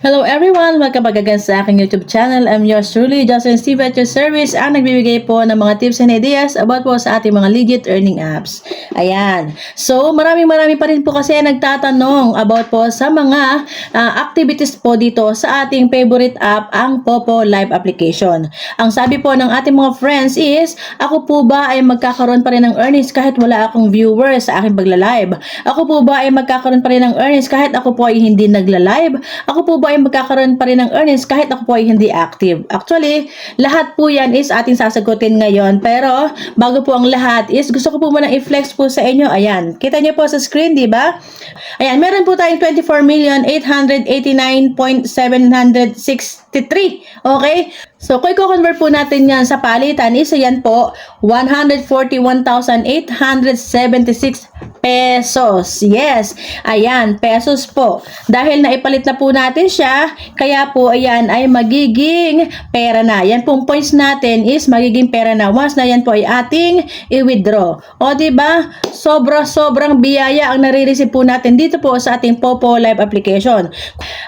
Hello everyone! Welcome back again sa aking YouTube channel. I'm yours truly, Jocelyn Steve at your service, ang nagbibigay po ng mga tips and ideas about po sa ating mga legit earning apps. Ayan. So, marami pa rin po kasi nagtatanong about po sa mga activities po dito sa ating favorite app, ang Popo Live application. Ang sabi po ng ating mga friends is, ako po ba ay magkakaroon pa rin ng earnings kahit wala akong viewers sa aking pagla-live? Ako po ba ay magkakaroon pa rin ng earnings kahit ako po ay hindi nagla-live? Ako po ba ay magkakaroon pa rin ng earnings kahit ako po ay hindi active? Actually, lahat po yan is ating sasagutin ngayon. Pero, bago po ang lahat is, gusto ko po muna i-flex po sa inyo. Ayan, kita niyo po sa screen, di ba? Ayan, meron po tayong 24,889,763. Okay? So, kung i-convert po natin yan sa palitan, is yan po, 141,876 pesos. Yes. Ayan, pesos po. Dahil naipalit na po natin siya, kaya po ayan ay magiging pera na. Yan pong points natin is magiging pera na. Once na yan po ay ating i-withdraw. O diba? Sobrang biyaya ang nare-receive po natin dito po sa ating Popo Live application.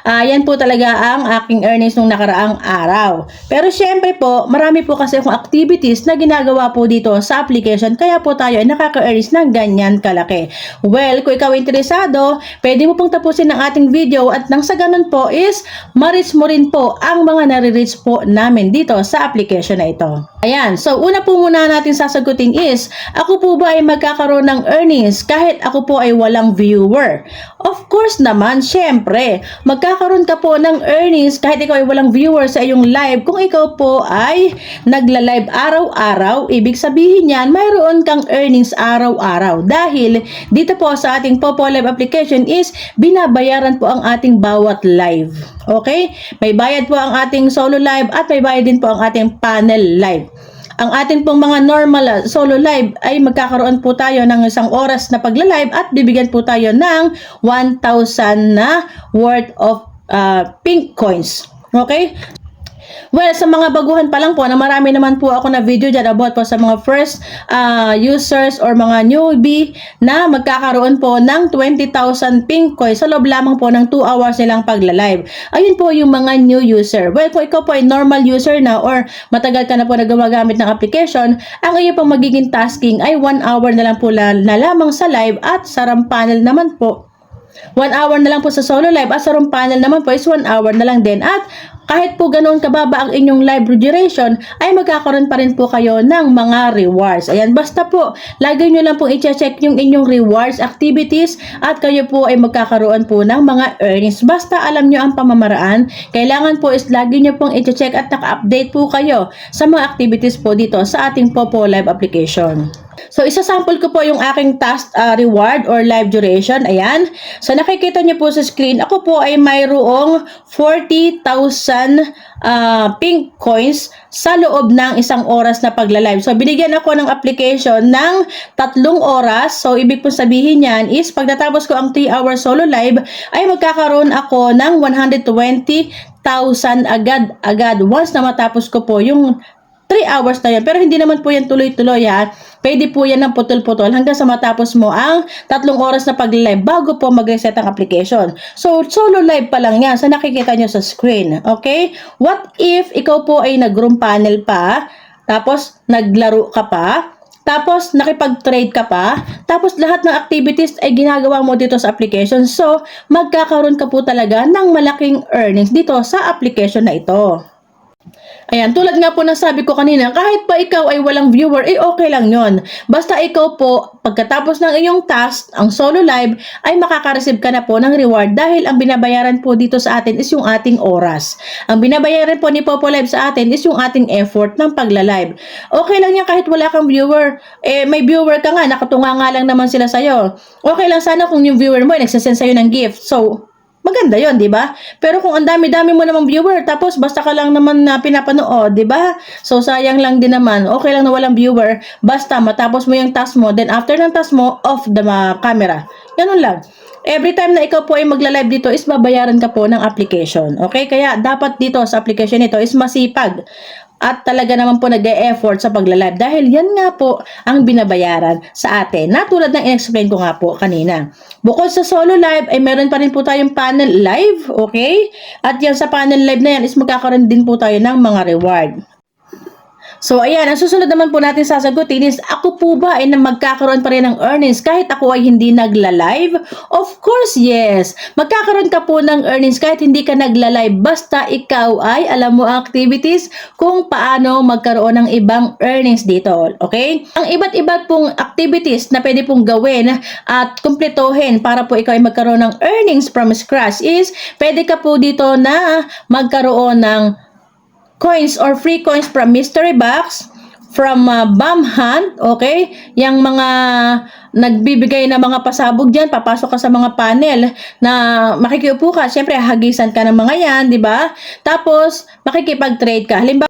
Yan po talaga ang aking earnings nung nakaraang araw. Pero syempre po, marami po kasi akong activities na ginagawa po dito sa application, kaya po tayo ay nakaka-earnings ng ganyan kalaki. Well, kung ikaw interesado, pwede mo pong tapusin ang ating video at nang sa ganun po is ma-reach mo rin po ang mga nare-reach po namin dito sa application na ito. Ayan, so una po muna natin sasagutin is, ako po ba ay magkakaroon ng earnings kahit ako po ay walang viewer? Of course naman, syempre, magkakaroon ka po ng earnings kahit ikaw ay walang viewer sa iyong live kung ikaw po ay nagla-live araw-araw. Ibig sabihin yan, mayroon kang earnings araw-araw dahil dito po sa ating Popo Live application is binabayaran po ang ating bawat live. Okay? May bayad po ang ating solo live at may bayad din po ang ating panel live. Ang atin pong mga normal solo live ay magkakaroon po tayo ng isang oras na pagla-live at bibigyan po tayo ng 1,000 na worth of pink coins. Okay? Well, sa mga baguhan pa lang po, na marami naman po ako na video dyan about po sa mga first users or mga newbie na magkakaroon po ng 20,000 pink coins sa loob lamang po ng 2 hours nilang pagla-live. Ayun po yung mga new user. Well, kung ikaw po ay normal user na or matagal ka na po na gumagamit ng application, ang iyo pong magiging tasking ay 1 hour na lang po na lamang sa live at sa RAM panel naman po. 1 hour na lang po sa solo live at sa room panel naman po is 1 hour na lang din. At kahit po ganoon kababa ang inyong live duration, ay magkakaroon pa rin po kayo ng mga rewards. Ayan, basta po, lagi nyo lang pong i-check yung inyong rewards activities at kayo po ay magkakaroon po ng mga earnings. Basta alam nyo ang pamamaraan, kailangan po is lagi nyo pong i-check at naka-update po kayo sa mga activities po dito sa ating Popo Live application. So, isa-sample ko po yung aking task reward or live duration. Ayan. So, nakikita nyo po sa screen, ako po ay mayroong 40,000 pink coins sa loob ng isang oras na pagla-live. So, binigyan ako ng application ng 3 oras. So, ibig po sabihin yan is, pag natapos ko ang 3-hour solo live, ay magkakaroon ako ng 120,000 agad once na matapos ko po yung 3 hours na yan. Pero hindi naman po yan tuloy-tuloy ha. Pwede po yan ng putol-putol hanggang sa matapos mo ang 3 oras na pag-live bago po mag-reset ang application. So, solo live pa lang yan. So, nakikita nyo sa screen. Okay? What if ikaw po ay nag-room panel pa, tapos naglaro ka pa, tapos nakipag-trade ka pa, tapos lahat ng activities ay ginagawa mo dito sa application. So, magkakaroon ka po talaga ng malaking earnings dito sa application na ito. Ayan, tulad nga po ng sabi ko kanina, kahit pa ikaw ay walang viewer, okay lang yon. Basta ikaw po, pagkatapos ng iyong task, ang solo live, ay makaka-receive ka na po ng reward dahil ang binabayaran po dito sa atin is yung ating oras. Ang binabayaran po ni Popo Live sa atin is yung ating effort ng pagla-live. Okay lang yan kahit wala kang viewer. May viewer ka nga, nakatunga nga lang naman sila sa'yo. Okay lang sana kung yung viewer mo ay nagsasend sa'yo ng gift. So, maganda yon, di ba? Pero kung ang dami-dami mo namang viewer, tapos basta ka lang naman na pinapanood, di ba? So, sayang lang din naman. Okay lang na walang viewer, basta matapos mo yung task mo, then after ng task mo, off the camera. Ganun lang. Every time na ikaw po ay magla-live dito is babayaran ka po ng application. Okay? Kaya dapat dito sa application nito is masipag. at talaga naman po nag-e-effort sa pagla-live dahil yan nga po ang binabayaran sa atin. Na tulad ng in-explain ko nga po kanina. Bukod sa solo live ay meron pa rin po tayong panel live, okay? At yan sa panel live na yan is magkakaroon din po tayo ng mga reward. So, ayan, ang susunod naman po natin sasagutin is, ako po ba ay magkakaroon pa rin ng earnings kahit ako ay hindi nagla-live? Of course, yes. Magkakaroon ka po ng earnings kahit hindi ka nagla-live. Basta ikaw ay alam mo ang activities kung paano magkaroon ng ibang earnings dito. Okay? Ang iba't iba't pong activities na pwede pong gawin at kumpletohin para po ikaw ay magkaroon ng earnings from scratch is, pwede ka po dito na magkaroon ng coins or free coins from mystery box, from bomb hunt, okay? Yang mga nagbibigay na mga pasabog dyan, papasok ka sa mga panel na makikiupo ka, syempre hagisan ka ng mga yan, di ba? Tapos, makikipag-trade ka. Halimbawa,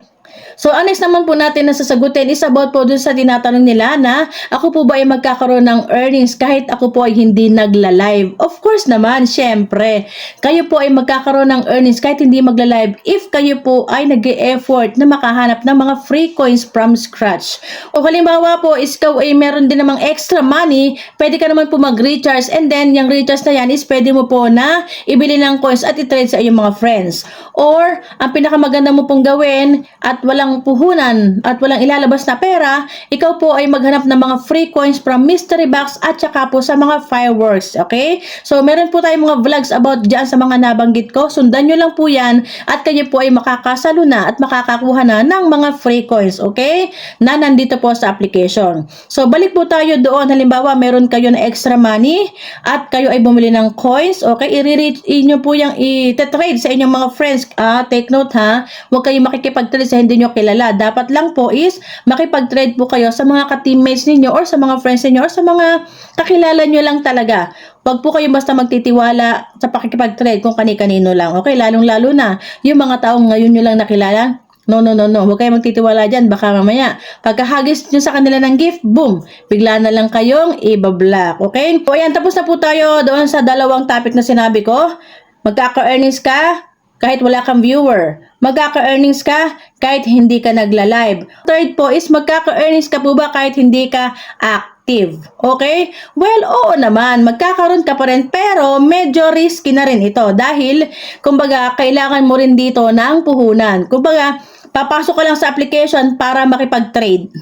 so, ang next naman po natin na sasagutin is about po dun sa tinatanong nila na ako po ba ay magkakaroon ng earnings kahit ako po ay hindi nagla-live? Of course naman, syempre. Kayo po ay magkakaroon ng earnings kahit hindi magla-live if kayo po ay nag-e-effort na makahanap ng mga free coins from scratch. O halimbawa po, is ikaw ay meron din namang extra money, pwede ka naman po mag-recharge and then yung recharge na yan is pwede mo po na ibili ng coins at i-trade sa iyong mga friends. Or, ang pinakamaganda mo pong gawin at walang puhunan at walang ilalabas na pera, ikaw po ay maghanap ng mga free coins from mystery box at saka po sa mga fireworks, okay? So, meron po tayong mga vlogs about dyan sa mga nabanggit ko. Sundan nyo lang po yan at kayo po ay makakasalo na at makakakuha na ng mga free coins, okay? Na nandito po sa application. So, balik po tayo doon. Halimbawa, meron kayo na extra money at kayo ay bumili ng coins, okay? I-reach nyo po yung i-trade sa inyong mga friends. Take note ha, huwag kayo makikipag-trade sa hindi nyo kilala. Dapat lang po is makipag-trade po kayo sa mga ka-teammates ninyo or sa mga friends ninyo or sa mga kakilala nyo lang talaga. Huwag po kayo basta magtitiwala sa pakikipag-trade kung kani-kanino lang. Okay, lalong-lalo na yung mga taong ngayon nyo lang nakilala. No. Huwag kayo magtitiwala dyan. Baka mamaya, pagkahagis nyo sa kanila ng gift, boom, bigla na lang kayong ibablock. Okay? So, ayan, tapos na po tayo doon sa dalawang topic na sinabi ko. Magkaka-earnings ka kahit wala kang viewer. Magkaka-earnings ka kahit hindi ka nagla-live. Third po is magkaka-earnings ka po ba kahit hindi ka active. Okay? Well, oo naman. Magkakaroon ka pa rin pero medyo risky na rin ito dahil kumbaga kailangan mo rin dito ng puhunan. Kumbaga, papasok ka lang sa application para makipag-trade.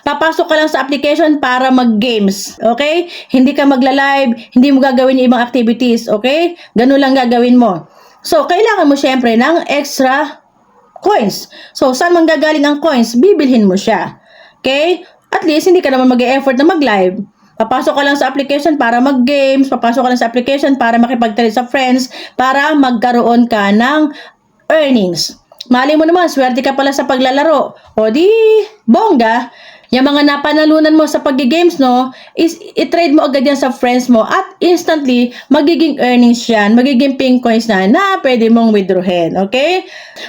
Papasok ka lang sa application para mag-games, okay? Hindi ka magla-live, hindi mo gagawin yung ibang activities, okay? Ganun lang gagawin mo. So, kailangan mo syempre ng extra coins. So, saan manggagaling ang coins? Bibilhin mo siya. Okay? At least, hindi ka naman mag-e-effort na mag-live. Papasok ka lang sa application para mag-games, papasok ka lang sa application para makipag-trade sa friends, para magkaroon ka ng earnings. Mali mo naman, swerte ka pala sa paglalaro. O di, bongga. Yung mga napanalunan mo sa pag-games, no, is i-trade mo agad yan sa friends mo at instantly, magiging earnings yan, magiging pink coins na pwede mong withdrawin, okay?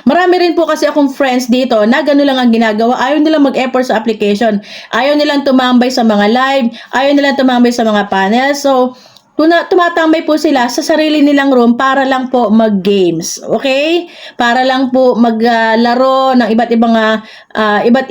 Marami rin po kasi akong friends dito na gano'n lang ang ginagawa. Ayaw nilang mag-effort sa application. Ayaw nilang tumambay sa mga live. Ayaw nilang tumambay sa mga panel. So, tumatambay po sila sa sarili nilang room para lang po mag-games. Okay? Para lang po maglaro ng iba't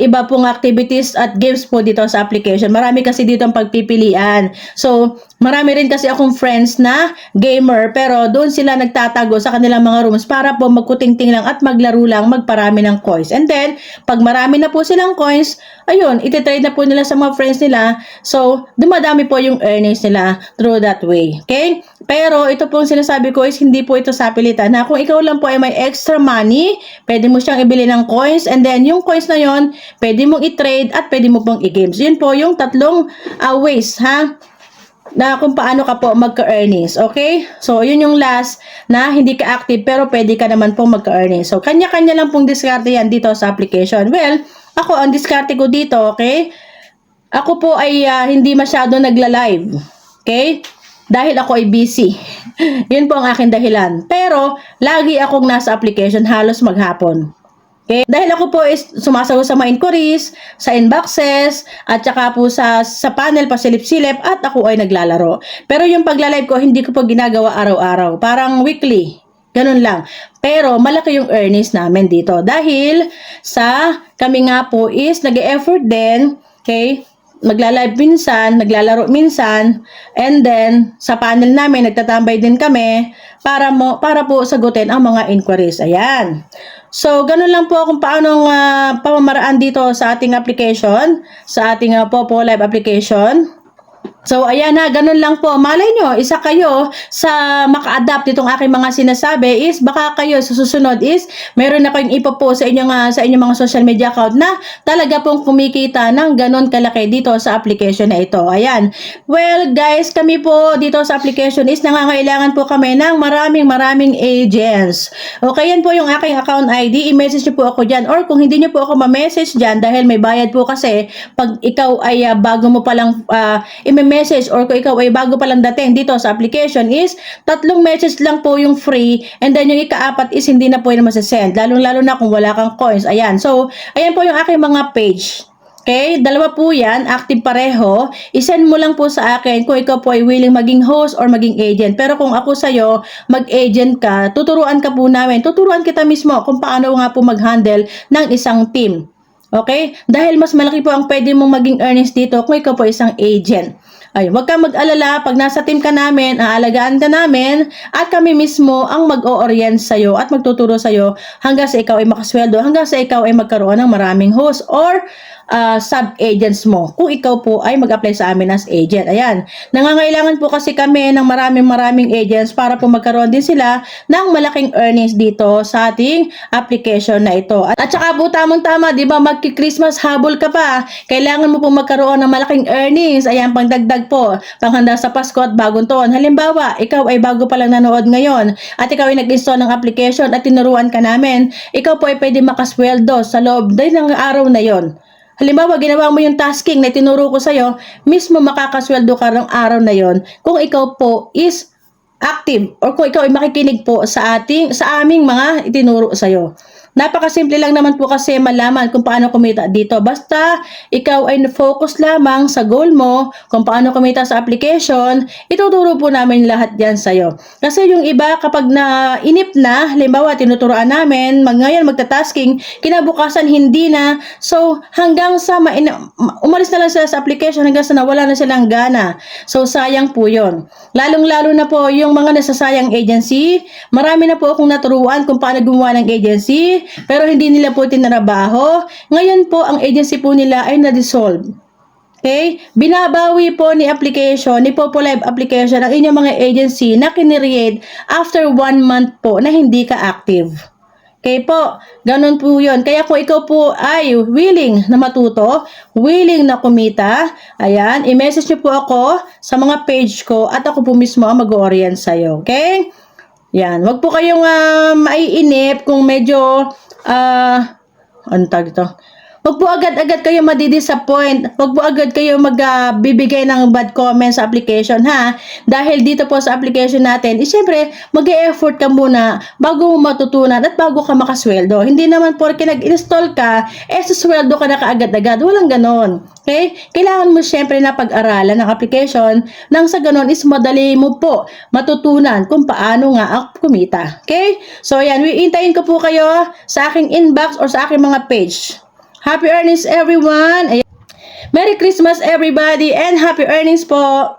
iba pong activities at games po dito sa application. Marami kasi dito ang pagpipilian. So, marami rin kasi akong friends na gamer pero doon sila nagtatago sa kanilang mga rooms para po magkutingting lang at maglaro lang, magparami ng coins. And then, pag marami na po silang coins, ayun, ititrade na po nila sa mga friends nila. So, dumadami po yung earnings nila through that way. Okay? Pero ito pong sinasabi ko is hindi po ito sa pilitan. Na kung ikaw lang po ay may extra money, pwede mo siyang ibili ng coins and then yung coins na yon, pwede mong i-trade at pwede mo pong i-games. Yun po yung tatlong ways, ha? Na kung paano ka po magka-earnings. Okay? So, yun yung last na hindi ka active pero pwede ka naman pong magka-earnings. So, kanya-kanya lang pong diskarte yan dito sa application. Well, ako, ang diskarte ko dito, okay? Ako po ay hindi masyado nagla-live. Okay? Dahil ako ay busy. Yun po ang aking dahilan. Pero, lagi akong nasa application halos maghapon. Okay? Dahil ako po is sumasagot sa mga inquiries, sa inboxes, at saka po sa panel, pasilip-silip, at ako ay naglalaro. Pero yung pagla-live ko, hindi ko po ginagawa araw-araw. Parang weekly. Ganun lang. Pero malaki yung earnings namin dito dahil sa kami nga po is nag-e-effort din, okay? Magla-live minsan, naglalaro minsan, and then sa panel namin nagtatambay din kami para po sagutin ang mga inquiries. Ayan. So, ganun lang po kung paano pamamaraan dito sa ating application, sa ating Popo Live application. So, ayan na, ganun lang po. Malay nyo, isa kayo sa maka-adapt itong aking mga sinasabi is baka kayo sa susunod is meron na kayong ipopost sa inyong mga social media account na talaga pong kumikita ng ganun kalaki dito sa application na ito. Ayan. Well, guys, kami po dito sa application is nangangailangan po kami ng maraming agents. Okay, yan po yung aking account ID. I-message nyo po ako dyan. Or kung hindi nyo po ako ma-message dyan dahil may bayad po kasi pag ikaw ay bago mo palang i-message or kung ikaw ay bago pa lang dating dito sa application is 3 message lang po yung free and then yung ika-4 is hindi na po yun masasend. Lalo na kung wala kang coins. Ayan. So, ayan po yung aking mga page. Okay? 2 po yan. Active pareho. I-send mo lang po sa akin kung ikaw po ay willing maging host or maging agent. Pero kung ako sa'yo, mag-agent ka, tuturuan ka po namin. Tuturuan kita mismo kung paano nga po mag-handle ng isang team. Okay? Dahil mas malaki po ang pwede mong maging earnings dito kung ikaw po isang agent. Ay, huwag kang mag-alala, pag nasa team ka namin, aalagaan ka namin, at kami mismo ang mag-o-orient sa'yo at magtuturo sa'yo hanggang sa ikaw ay makasweldo, hanggang sa ikaw ay magkaroon ng maraming host or sub-agents mo kung ikaw po ay mag-apply sa amin as agent. Ayan. Nangangailangan po kasi kami ng maraming agents para po magkaroon din sila ng malaking earnings dito sa ating application na ito. At saka po tamang-tama, di ba, magki-Christmas habol ka pa. Kailangan mo po magkaroon ng malaking earnings. Ayan, pangdagdag po. Panghanda sa Pasko at bagong taon. Halimbawa, ikaw ay bago pa lang nanood ngayon at ikaw ay nag-install ng application at tinuruan ka namin. Ikaw po ay pwede makasweldo sa loob din ng araw na yon. Halimbawa, ginawa mo yung tasking na tinuro ko sa'yo, mismo makakasweldo ka ng araw na yon kung ikaw po is active or kung ikaw ay makikinig po sa aming mga itinuro sa'yo. Napakasimple lang naman po kasi malaman kung paano kumita dito. Basta ikaw ay focus lamang sa goal mo, kung paano kumita sa application, ituturo po namin lahat yan sa'yo. Kasi yung iba kapag nainip na, halimbawa tinuturoan namin, ngayon magta-tasking, kinabukasan hindi na. So hanggang sa umalis na lang sila sa application hanggang sa nawala na silang gana. So sayang po yun. Lalong-lalo na po yung mga nasasayang agency. Marami na po akong naturuan kung paano gumawa ng agency, pero hindi nila po tinarabaho. Ngayon po, ang agency po nila ay na-dissolve. Okay? Binabawi po ni Popo Live application ang inyong mga agency na kinreate after 1 month po na hindi ka active. Okay po, ganun po yun. Kaya kung ikaw po ay willing na matuto, willing na kumita, ayan, i-message nyo po ako sa mga page ko at ako po mismo ang mag-orient sa'yo. Okay? Yan, wag po kayong maiinip kung medyo ano tawag ito? Wag po agad-agad kayo madidisappoint. Wag po agad kayo magbibigay ng bad comments sa application, ha? Dahil dito po sa application natin, siyempre, mag-e-effort ka muna bago mo matutunan at bago ka makasweldo. Hindi naman porke nag-install ka, susweldo ka na kaagad-agad. Walang ganon. Okay? Kailangan mo siyempre na pag-aralan ng application nang sa ganon is madali mo po matutunan kung paano nga kumita. Okay? So, yan. Iintayin ko po kayo sa aking inbox or sa aking mga page. Happy earnings everyone! Merry Christmas everybody and happy earnings po!